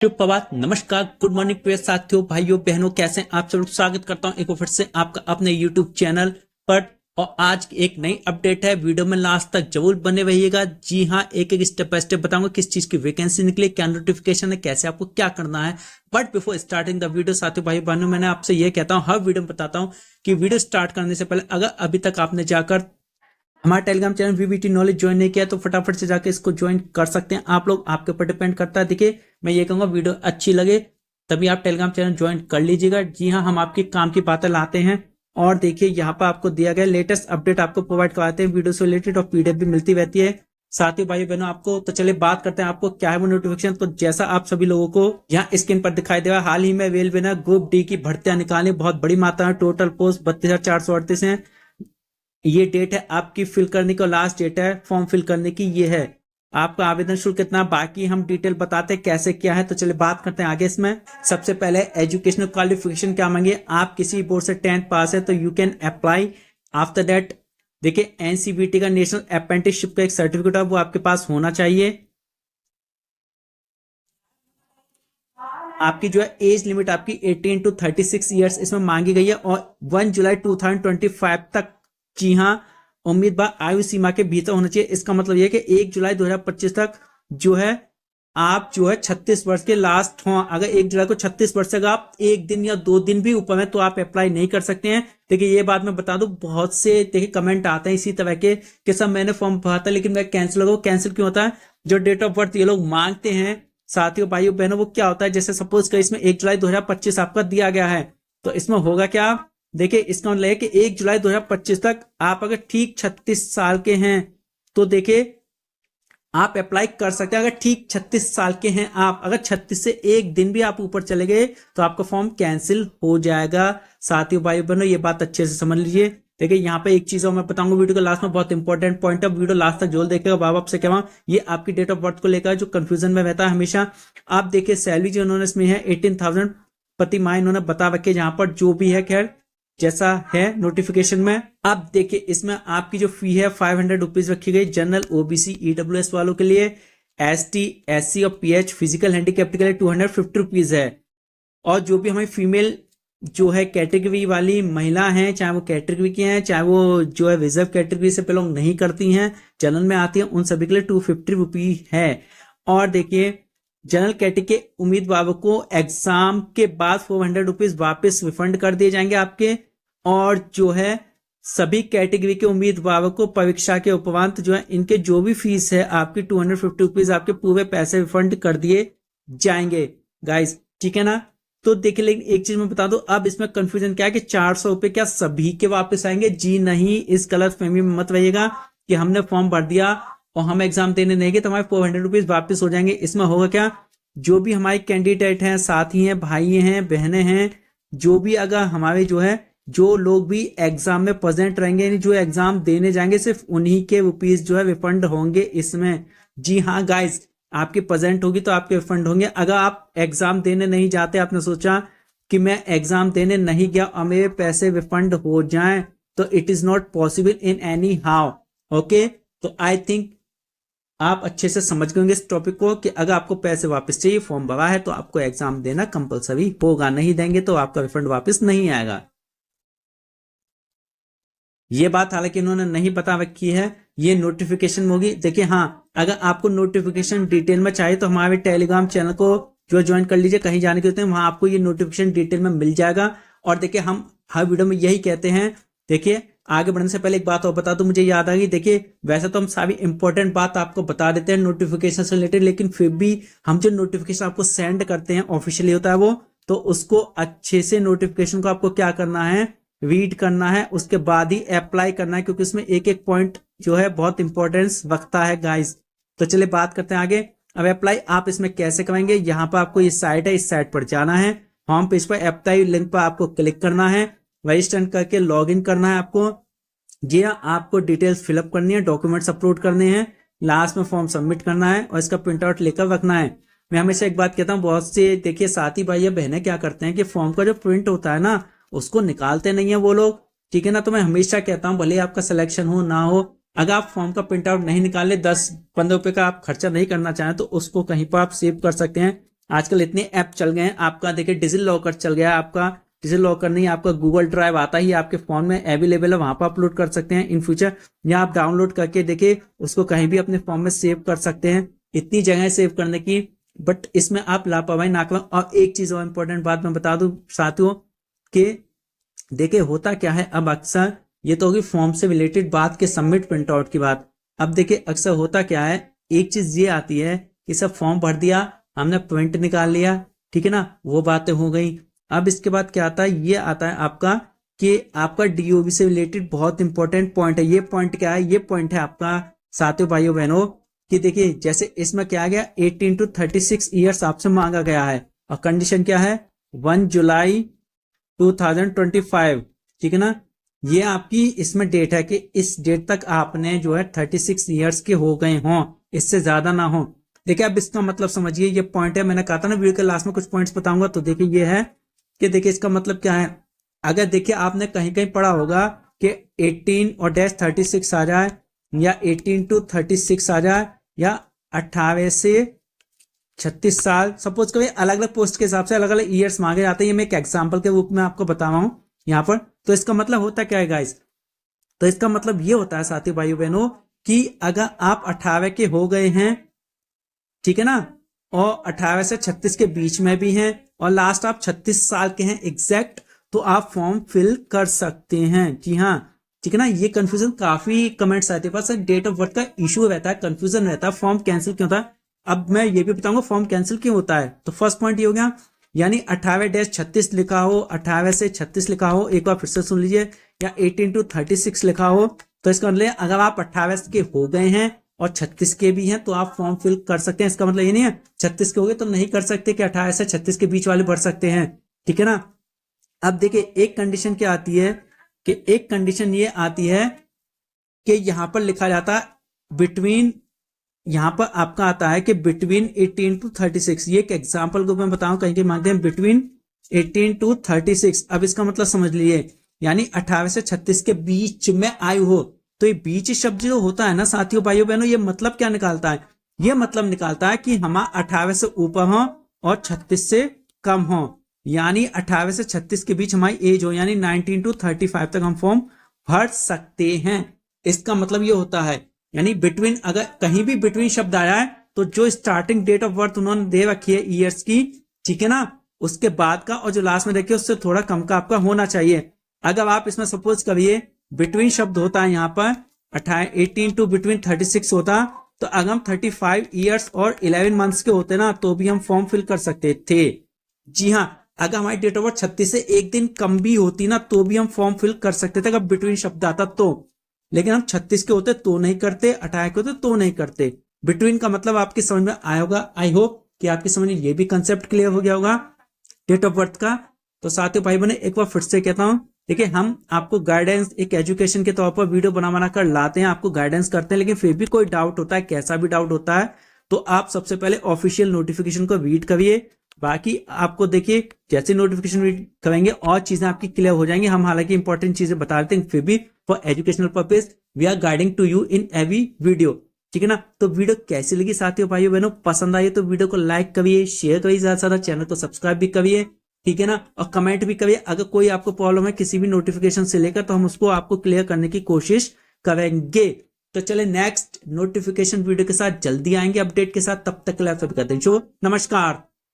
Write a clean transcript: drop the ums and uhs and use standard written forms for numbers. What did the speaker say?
सुप्रभात, नमस्कार, good morning प्रिय साथियों, भाइयों बहनों, कैसे हैं आप सब लोग। स्वागत करता हूं एक बार फिर से आपका अपने YouTube चैनल पर। और आज एक नई अपडेट है, वीडियो में लास्ट तक जरूर बने रहिएगा। जी हां, एक एक स्टेप बाय स्टेप बताऊंगा किस चीज की वैकेंसी निकली, क्या नोटिफिकेशन है, कैसे आपको क्या करना है। But before starting the video साथियों भाई बहनों, मैंने आपसे यह कहता हूं, हर वीडियो में बताता हूं कि वीडियो स्टार्ट करने से पहले अगर अभी तक आपने जाकर हमारा Telegram channel VVT knowledge join नहीं किया तो फटाफट से जाके इसको ज्वाइन कर सकते हैं आप लोग। आपके ऊपर डिपेंड करता है। देखिए, मैं ये कहूंगा वीडियो अच्छी लगे तभी आप टेलीग्राम चैनल ज्वाइन कर लीजिएगा। जी हाँ, हम आपके काम की बातें लाते हैं। और देखिए, यहाँ पर आपको दिया गया लेटेस्ट अपडेट आपको प्रोवाइड कराते हैं वीडियो से रिलेटेड, और पीडीएफ भी मिलती रहती है साथियों भाई बहनों आपको। तो चलिए बात करते हैं आपको क्या है वो नोटिफिकेशन। तो जैसा आप सभी लोगों को यहाँ स्क्रीन पर दिखाई दे रहा है, हाल ही में रेलवे ने ग्रुप डी की भर्तियां निकाली, बहुत बड़ी मात्रा में, टोटल पोस्ट 32,438 है। ये डेट है आपकी फिल करने की, और लास्ट डेट है फॉर्म फिल करने की, ये है। आपका आवेदन शुल्क कितना, बाकी हम डिटेल बताते हैं कैसे क्या है। तो चलिए बात करते हैं आगे इसमें। सबसे पहले एजुकेशनल क्वालिफिकेशन क्या मांगे, आप किसी बोर्ड से 10th पास है तो you can apply. After that देखिए, एनसीबीटी का नेशनल अप्रेंटिसशिप का एक सर्टिफिकेट है वो आपके पास होना चाहिए। आपकी जो है एज लिमिट आपकी 18 to 36 ईयर्स इसमें मांगी गई है, और 1 जुलाई 2025 तक, जी हाँ, उम्मीदवार आयु सीमा के भीतर होना चाहिए। इसका मतलब यह है कि 1 जुलाई 2025 तक जो है आप जो है 36 वर्ष के लास्ट हो। अगर 1 जुलाई को 36 वर्ष तक आप एक दिन या 2 दिन भी ऊपर में तो आप अप्लाई नहीं कर सकते हैं। देखिए, ये बात मैं बता दूं, बहुत से देखिए कमेंट आते हैं इसी तरह के कि सर मैंने फॉर्म भरा था लेकिन मैं कैंसिल हो गया। कैंसिल क्यों होता है? जो डेट ऑफ बर्थ ये लोग मांगते हैं साथियों भाइयों बहनों, वो क्या होता है, जैसे सपोज कर इसमें 1 जुलाई 2025 आपका दिया गया है, तो इसमें होगा क्या, देखिए इसका मतलब है कि 1 जुलाई 2025 तक आप अगर ठीक 36 साल के हैं तो देखिए आप अप्लाई कर सकते हैं। अगर ठीक 36 साल के हैं आप, अगर 36 से एक दिन भी आप ऊपर चले गए तो आपका फॉर्म कैंसिल हो जाएगा। साथियों भाई बहनों, ये बात अच्छे से समझ लीजिए। देखिए, यहाँ पे एक चीज और मैं बताऊंगा वीडियो के लास्ट में, बहुत इंपॉर्टेंट पॉइंट है, वीडियो लास्ट तक जोर देखेगा। बाबा आपसे कहवा, ये आपकी डेट ऑफ बर्थ को लेकर जो कंफ्यूजन में रहता है हमेशा। आप देखिए, सैलरी जो उन्होंने इसमें है 18,000 प्रति माह इन्होंने बता रखे, जहां पर जो भी है खैर जैसा है नोटिफिकेशन में। अब देखिए, इसमें आपकी जो फी है 500 रुपीज रखी गई जनरल, ओबीसी, ईडब्ल्यूएस वालों के लिए। एसटी, एससी और पीएच फिजिकल हैंडीकैप्ड के लिए 250 रुपीज है। और जो भी हमारी फीमेल जो है कैटेगरी वाली महिला हैं, चाहे वो कैटेगरी की हैं, चाहे वो जो है रिजर्व कैटेगरी से बिलोंग नहीं करती हैं, जनरल में आती हैं, उन सभी के लिए 250 रुपीज है। और देखिए, जनरल कैटेगरी के उम्मीदवारों को एग्जाम के बाद 400 रुपीज वापिस रिफंड कर दिए जाएंगे आपके। और जो है सभी कैटेगरी के उम्मीदवारों को परीक्षा के उपरांत जो है इनके जो भी फीस है आपकी 250 रुपीज आपके पूरे पैसे रिफंड कर दिए जाएंगे गाइस, ठीक है ना। तो देखिए, लेकिन एक चीज मैं बता दूं, अब इसमें कंफ्यूजन क्या है कि 400 रुपए क्या सभी के वापस आएंगे? जी नहीं, इस गलत फहमी में मत रहिएगा कि हमने फॉर्म भर दिया और हम एग्जाम देने नहीं गए तो हमारे 400 रुपीज वापिस हो जाएंगे। इसमें होगा क्या, जो भी हमारे कैंडिडेट हैं, साथी हैं, भाई हैं, बहनें हैं, जो भी अगर हमारे जो है जो लोग भी एग्जाम में प्रेजेंट रहेंगे, यानी जो एग्जाम देने जाएंगे, सिर्फ उन्हीं के रुपीज जो है रिफंड होंगे इसमें। जी हाँ गाइस, आपकी प्रेजेंट होगी तो आपके रिफंड होंगे। अगर आप एग्जाम देने नहीं जाते, आपने सोचा कि मैं एग्जाम देने नहीं गया और मेरे पैसे रिफंड हो जाएं, तो it is not possible in any how. Okay, तो आई थिंक आप अच्छे से समझ गए इस टॉपिक को कि अगर आपको पैसे वापस चाहिए, फॉर्म भरा है, तो आपको एग्जाम देना कंपलसरी होगा, नहीं देंगे तो आपका रिफंड वापस नहीं आएगा। ये बात हालांकि इन्होंने नहीं बता रखी है, ये नोटिफिकेशन होगी। देखिए, हाँ, अगर आपको नोटिफिकेशन डिटेल में चाहिए तो हमारे टेलीग्राम चैनल को जो ज्वाइन कर लीजिए, कहीं जाने के होते हैं वहां आपको ये नोटिफिकेशन डिटेल में मिल जाएगा। और देखिए, हम हर वीडियो में यही कहते हैं। देखिए, आगे बढ़ने से पहले एक बात और बता दूं, मुझे याद आ गई। देखिए, वैसे तो हम सारी इंपॉर्टेंट बात आपको बता देते हैं नोटिफिकेशन से रिलेटेड, लेकिन फिर भी हम जो नोटिफिकेशन आपको सेंड करते हैं ऑफिशियली होता है वो, तो उसको अच्छे से नोटिफिकेशन को आपको क्या करना है, रीड करना है, उसके बाद ही अप्लाई करना है, क्योंकि उसमें एक एक पॉइंट जो है बहुत इंपॉर्टेंस रखता है गाइस। तो चलिए बात करते हैं आगे। अब अप्लाई आप इसमें कैसे करेंगे, यहाँ पर आपको ये साइट है, इस साइट पर जाना है, होम पेज पर अप्लाई लिंक पर आपको क्लिक करना है, रजिस्टर करके लॉग इन करना है आपको। जी हाँ, आपको डिटेल्स फिलअप करनी है, डॉक्यूमेंट्स अपलोड करने हैं, लास्ट में फॉर्म सबमिट करना है और इसका प्रिंट आउट लेकर रखना है। मैं हमेशा एक बात कहता हूँ, बहुत से देखिए साथी भाई या बहनें क्या करते हैं कि फॉर्म का जो प्रिंट होता है ना, उसको निकालते नहीं है वो लोग, ठीक है ना। तो मैं हमेशा कहता हूं, भले आपका सिलेक्शन हो ना हो, अगर आप फॉर्म का प्रिंट आउट नहीं निकाले, 10-15 रुपए का आप खर्चा नहीं करना चाहें, तो उसको कहीं पर आप सेव कर सकते हैं आजकल इतने ऐप चल गए हैं, आपका देखिए डिजी लॉकर चल गया, आपका डिजी लॉकर नहीं, आपका गूगल ड्राइव आता ही आपके फोन में अवेलेबल है, वहां पर अपलोड कर सकते हैं इन फ्यूचर, या आप डाउनलोड करके देखिए उसको कहीं भी अपने फोन में सेव कर सकते हैं। इतनी जगह सेव करने की, बट इसमें आप लापरवाही ना करें। और एक चीज और इंपॉर्टेंट बात मैं बता दूं साथियों कि देखिए होता क्या है, अब अक्सर ये तो होगी फॉर्म से रिलेटेड बात के सबमिट प्रिंट आउट की बात। अब देखिए अक्सर होता क्या है, एक चीज ये आती है कि सब फॉर्म भर दिया, हमने प्रिंट निकाल लिया, ठीक है ना, वो बातें हो गई। अब इसके बाद क्या आता है, ये आता है आपका कि आपका डीओबी से रिलेटेड बहुत इंपॉर्टेंट पॉइंट है। ये पॉइंट क्या है, ये पॉइंट है आपका साथियों भाइयों बहनों कि देखिए जैसे इसमें क्या आ गया 18 to 36 ईयर्स आपसे मांगा गया है, और कंडीशन क्या है 1 जुलाई 2025, ठीक है ना। ये आपकी इसमें डेट है कि इस डेट तक आपने जो है 36 ईयर्स के हो गए हों, इससे ज्यादा ना हो। देखिए अब इसका मतलब समझिए, ये पॉइंट है, मैंने कहा था ना वीडियो के लास्ट में कुछ पॉइंट्स बताऊंगा, तो देखिए ये है कि देखिए इसका मतलब क्या है। अगर देखिए आपने कहीं कहीं पढ़ा होगा कि 18 और डैश 36 आ जाए, या 18 to 36 आ जाए, या 18 से 36 साल, सपोज कभी अलग अलग पोस्ट के हिसाब से अलग अलग ईयर्स मांगे जाते हैं। ये मैं एक एग्जांपल के रूप में आपको बता रहा हूं यहाँ पर। तो इसका मतलब होता क्या है गाइस, तो इसका मतलब ये होता है साथी भाइयों बहनों कि अगर आप 18 के हो गए हैं, ठीक है ना, और 18 से 36 के बीच में भी हैं, और लास्ट आप 36 साल के हैं एग्जैक्ट, तो आप फॉर्म फिल कर सकते हैं। जी हाँ, ठीक है ना। ये कंफ्यूजन काफी कमेंट्स आते हैं, बस डेट ऑफ बर्थ का इशू रहता है, कंफ्यूजन रहता है, फॉर्म कैंसिल क्यों होता है। अब मैं ये भी बताऊंगा फॉर्म कैंसिल क्यों होता है। तो फर्स्ट पॉइंट ये हो गया, यानी 18-36 लिखा हो, 18 से 36 लिखा हो, एक बार फिर से सुन लीजिए, या 18 to 36 लिखा हो, तो इसका मतलब अगर आप 18 के हो गए हैं और 36 के भी हैं तो आप फॉर्म फिल कर सकते हैं। इसका मतलब ये नहीं है 36 के हो गए तो नहीं कर सकते कि 18 से 36 के बीच वाले भर सकते हैं, ठीक है ना। अब देखिए एक कंडीशन क्या आती है कि एक कंडीशन ये आती है कि यहां पर लिखा जाता है बिटवीन, यहां पर आपका आता है कि बिटवीन 18 to 36। ये एक एग्जांपल को मैं बताऊं, कहीं के मांगते हैं बिटवीन 18 to 36। अब इसका मतलब समझ लीजिए, यानी 18 से 36 के बीच में आयु हो। तो ये बीच शब्द जो होता है ना साथियों भाइयों बहनों, ये मतलब क्या निकालता है, ये मतलब निकालता है कि हम 18 से ऊपर हो और 36 से कम हो, यानी 18 से 36 के बीच हमारी एज हो, यानी 19 to 35 तक हम फॉर्म भर सकते हैं। इसका मतलब ये होता है, यानी बिटवीन, अगर कहीं भी बिटवीन शब्द आया है तो जो स्टार्टिंग डेट ऑफ बर्थ उन्होंने दे रखी है ईयर्स की, ठीक है ना, उसके बाद का और जो लास्ट में देखिए उससे थोड़ा कम का आपका होना चाहिए। अगर आप इसमें सपोज करिए बिटवीन शब्द होता है यहाँ पर 18 to बिटवीन 36 होता, तो अगर हम 35 ईयर्स और 11 मंथ्स के होते ना तो भी हम फॉर्म फिल कर सकते थे। जी हाँ, अगर हमारी डेट ऑफ बर्थ 36 से एक दिन कम भी होती ना तो भी हम फॉर्म फिल कर सकते थे अगर बिटवीन शब्द आता तो। लेकिन हम 36 के होते तो नहीं करते, 18 के होते तो नहीं करते। बिटवीन का मतलब आपकी समझ में आया होगा। आई होप कि आपकी समझ में ये भी कंसेप्ट क्लियर हो गया होगा डेट ऑफ बर्थ का। तो साथियों भाई बहनों एक बार फिर से कहता हूं, देखिए हम आपको गाइडेंस एक एजुकेशन के तौर पर वीडियो बना कर लाते हैं, आपको गाइडेंस करते हैं, लेकिन फिर भी कोई डाउट होता है, कैसा भी डाउट होता है, तो आप सबसे पहले ऑफिशियल नोटिफिकेशन को रीड करिए। बाकी आपको देखिए जैसे नोटिफिकेशन रीड करेंगे और चीजें आपकी क्लियर हो जाएंगी। हम हालांकि इंपॉर्टेंट चीजें बता देते हैं, फिर भी for educational purpose we are guiding to you in every video, ठीक है ना। तो वीडियो कैसी लगी साथियों भाइयों बहनों, पसंद आई तो वीडियो को लाइक करिए, शेयर करिए, ज्यादा से ज्यादा चैनल को सब्सक्राइब भी करिए, ठीक है ना, और कमेंट भी करिए। अगर कोई आपको प्रॉब्लम है किसी भी नोटिफिकेशन से लेकर तो हम उसको आपको क्लियर करने की कोशिश करेंगे। तो चले नेक्स्ट नोटिफिकेशन वीडियो के साथ जल्दी आएंगे अपडेट के साथ, तब तक के लिए आप सभी कहते हैं नमस्कार।